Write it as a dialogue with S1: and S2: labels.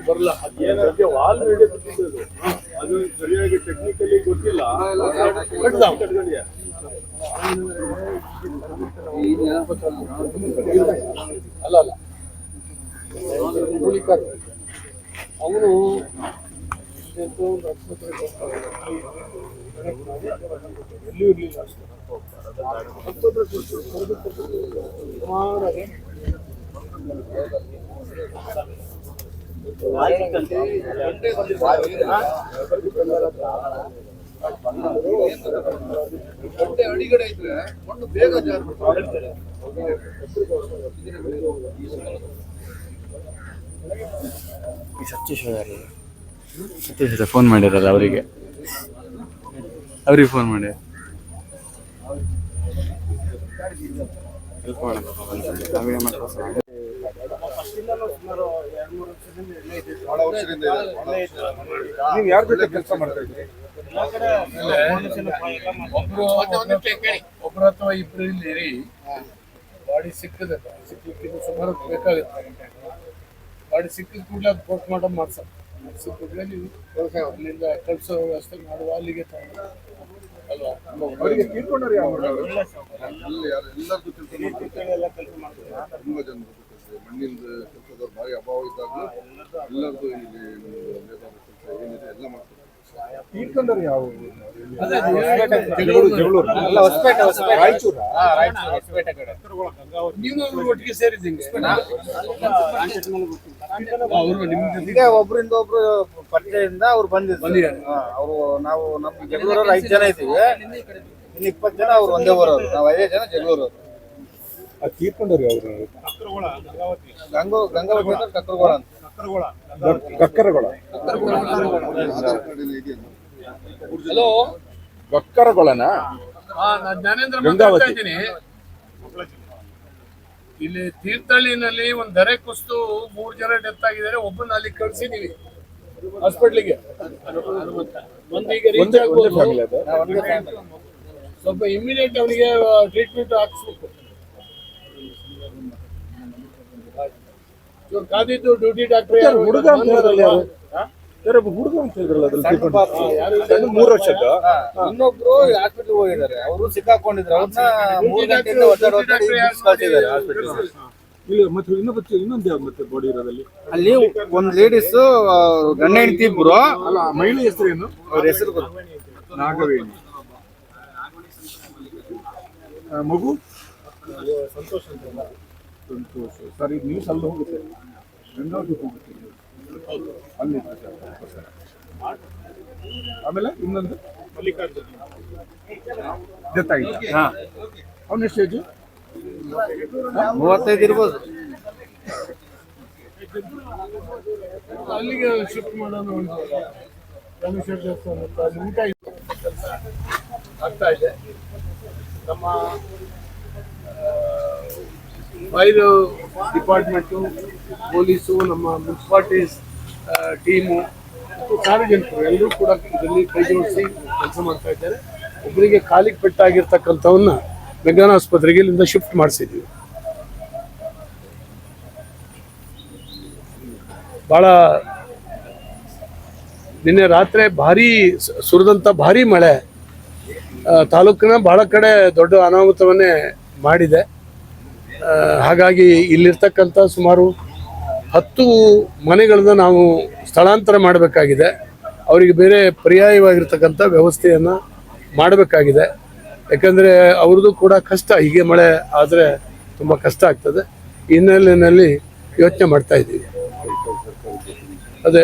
S1: ಬರಲ್ಲ ವಾಲ್ ಮೇಲೆ ಅದು ಸರಿಯಾಗಿ ಟೆಕ್ನಿಕಲಿ ಗೊತ್ತಿಲ್ಲ. ಅಲ್ಲ ಅಲ್ಲ ಅವನು ಆಸ್ಪತ್ರೆಗೆ ಎಲ್ಲಿಯೂ ಇರಲಿಲ್ಲ. ಆಸ್ಪತ್ರೆ ಸುಮಾರಾಗಿ
S2: ಅಡಿಗಡೆ ಇದ್ರೆ ಒಂದು ಬೇಗ
S3: ಸತೀಶ್ ಫೋನ್ ಮಾಡಿರೋದು ಅವರಿಗೆ ಫೋನ್ ಮಾಡಿ ಹೆಲ್ಪ್ ಮಾಡೋಣ.
S1: ನೀವು ಯಾರ ಜೊತೆ ಕೆಲಸ ಮಾಡ್ತಾ ಇದ್ದೀರಿ? ಒಬ್ರು ಅಥವಾ ಇಬ್ರು ಇಲ್ಲಿ ಬಾಡಿ ಸಿಕ್ಕಿದ್ದು ಸುಮಾರು ಬೇಕಾಗುತ್ತೆ. ಬಾಡಿ ಸಿಕ್ಕಿದ ಕೂಡಲೇ ಅದು ಪೋಸ್ಟ್ ಮಾರ್ಟಮ್ ಮಾಡ್ಸೋದು. ಸಿಕ್ಕ ಕೂಡಲೇ ನೀವು ಅಲ್ಲಿಂದ ಕಳಿಸೋ ವ್ಯವಸ್ಥೆ ಮಾಡುವ ಅಲ್ಲಿಗೆ ತಗೊಂಡು ಅಲ್ವಾ? ಅವರಿಗೆ ತೀರ್ಕೊಂಡ್ರೆ ಎಲ್ಲ ಕೆಲಸ ಮಾಡ್ತಾರೆ.
S2: ತುಂಬಾ ಜನರು ಮಣ್ಣಿನ ಕೆಲಸದವ್ರು ಭಾರಿ ಅಭಾವ ಇದ್ದಾಗಲೂ ಎಲ್ಲರದ್ದು ಇಲ್ಲಿ ಏನಿದೆ ಎಲ್ಲ ಮಾಡ್ತಾರೆ.
S1: ತೀರ್ಕೊಂಡ್ರೆ ಯಾವ ಒಟ್ಟಿಗೆ ಸೇರಿದ್ದೀವಿ.
S4: ಒಬ್ಬರಿಂದ ಒಬ್ರು ಪರಿಚಯದಿಂದ ಅವ್ರು ಬಂದಿದ್ದಾರೆ. ಅವರು ನಾವು ನಮ್ಮ ಜಗಳೂರವ್ರು 5 ಜನ ಇದ್ದೀವಿ. ಇನ್ನು 20 ಜನ ಅವ್ರು ಒಂದೇ ಊರವ್ರು. ನಾವು 5 ಜನ ಜಗಳೂರವ್ರು.
S1: ತೀರ್ಕೊಂಡ್ರಿ ಅವರು
S4: ಗಂಗಾವತಿ ಕಕ್ಕರಗೋಳ ಅಂತ.
S1: ಕಕ್ಕರಗೋಳ
S2: ಹಲೋ
S1: ಕಕ್ಕರಗೋಳನಾ?
S2: ನಾನು ಜ್ಞಾನೇಂದ್ರ ಮಾತಾಡ್ತಾ ಇದ್ದೀನಿ. ಇಲ್ಲಿ ತೀರ್ಥಹಳ್ಳಿನಲ್ಲಿ ಒಂದು ಧರೆ ಕುಸಿದು 3 ಜನ ಡೆತ್ ಆಗಿದ್ದಾರೆ. ಒಬ್ಬನ ಅಲ್ಲಿ ಕಳ್ಸಿದೀವಿ ಹಾಸ್ಪಿಟ್ಲಿಗೆ. ಸ್ವಲ್ಪ ಇಮಿಡಿಯೇಟ್ ಅವನಿಗೆ ಟ್ರೀಟ್ಮೆಂಟ್ ಹಾಕಿಸ್ಬೇಕು. ಇವ್ರು ಕಾದಿದ್ದು ಡ್ಯೂಟಿ ಡಾಕ್ಟರ್
S1: ಹುಡುಗ ಅಂತ ಹುಡುಗ ಅಂತ ಹೇಳಿದ್ರಲ್ಲ, 3 ವರ್ಷದ.
S4: ಇನ್ನೊಬ್ರು ಹಾಸ್ಪಿಟಲ್ ಹೋಗಿದ್ದಾರೆ. ಅವರು ಸಿಕ್ಕಾಕೊಂಡಿದ್ರು. ಅವ್ರನ್ನ 3 ಗಂಟೆಯಿಂದ ಕಳ್ಸಿದ್ದಾರೆ ಹಾಸ್ಪಿಟಲ್.
S1: ಮತ್ತೆ ಇನ್ನೊಂದು ಯಾವ್ದು ಮತ್ತೆ ಬಾಡಿ ಇರೋದಲ್ಲಿ?
S4: ಅಲ್ಲಿ ಒಂದ್ ಲೇಡೀಸ್ ಗಂಡ ಹೆಂಡತಿ ಇಬ್ರು.
S1: ಅಲ್ಲ, ಮಹಿಳೆ ಹೆಸರು ಏನು?
S4: ಅವ್ರ ಹೆಸರು
S1: ನಾಗವೇಣಿ. ಮಗು ಸಂತೋಷ. ಸರ್, ಈಗ ನ್ಯೂಸ್ ಅಲ್ಲಿ ಹೋಗುತ್ತೆ, ಗಂಗಾವತಿ ಹೋಗುತ್ತೆ ಅಲ್ಲಿ. ಆಮೇಲೆ ಇನ್ನೊಂದು ಮಲ್ಲಿಕಾರ್ಜುನ್ ಡೆತ್ ಆಗಿದೆ. ಅವನ ಎಷ್ಟು ಏಜು?
S4: 35 ಇರ್ಬೋದು.
S1: ಅಲ್ಲಿಗೆ ಶಿಫ್ಟ್ ಮಾಡೋಣ. ಒಂದು ರಮೇಶ್ವರ ದೇವಸ್ಥಾನ ಅಲ್ಲಿ ಊಟ ಕೆಲಸ ಆಗ್ತಾ ಇದೆ. ನಮ್ಮ ಫೈರ್ ಡಿಪಾರ್ಟ್ಮೆಂಟು, ಪೊಲೀಸು, ನಮ್ಮ ಮುನ್ಸಿಪಾಲಿಟೀಸ್ ಟೀಮು ಮತ್ತು ಸಾರ್ವಜನಿಕರು ಎಲ್ಲರೂ ಕೂಡ ಇದರಲ್ಲಿ ಕೈ ಜೋಡಿಸಿ ಕೆಲಸ ಮಾಡ್ತಾ ಇದ್ದಾರೆ. ಒಬ್ಬರಿಗೆ ಕಾಲಿಗೆ ಪೆಟ್ಟಾಗಿರ್ತಕ್ಕಂಥವನ್ನ ಮೆಗ್ಗಾನ್ ಆಸ್ಪತ್ರೆಗೆ ಇಲ್ಲಿಂದ ಶಿಫ್ಟ್ ಮಾಡಿಸಿದ್ವಿ. ಭಾಳ ನಿನ್ನೆ ರಾತ್ರಿ ಭಾರೀ ಸುರಿದಂಥ ಭಾರೀ ಮಳೆ ತಾಲೂಕಿನ ಭಾಳ ಕಡೆ ದೊಡ್ಡ ಅನಾಹುತವನ್ನೇ ಮಾಡಿದೆ. ಹಾಗಾಗಿ ಇಲ್ಲಿರ್ತಕ್ಕಂಥ ಸುಮಾರು 10 ಮನೆಗಳನ್ನ ನಾವು ಸ್ಥಳಾಂತರ ಮಾಡಬೇಕಾಗಿದೆ. ಅವರಿಗೆ ಬೇರೆ ಪರ್ಯಾಯವಾಗಿರ್ತಕ್ಕಂಥ ವ್ಯವಸ್ಥೆಯನ್ನು ಮಾಡಬೇಕಾಗಿದೆ. ಯಾಕಂದರೆ ಅವ್ರದ್ದು ಕೂಡ ಕಷ್ಟ, ಹೀಗೆ ಮಳೆ ಆದರೆ ತುಂಬ ಕಷ್ಟ ಆಗ್ತದೆ. ಈ ಹಿನ್ನೆಲೆಯಲ್ಲಿ ಯೋಚನೆ ಮಾಡ್ತಾ ಇದ್ದೀವಿ. ಅದೇ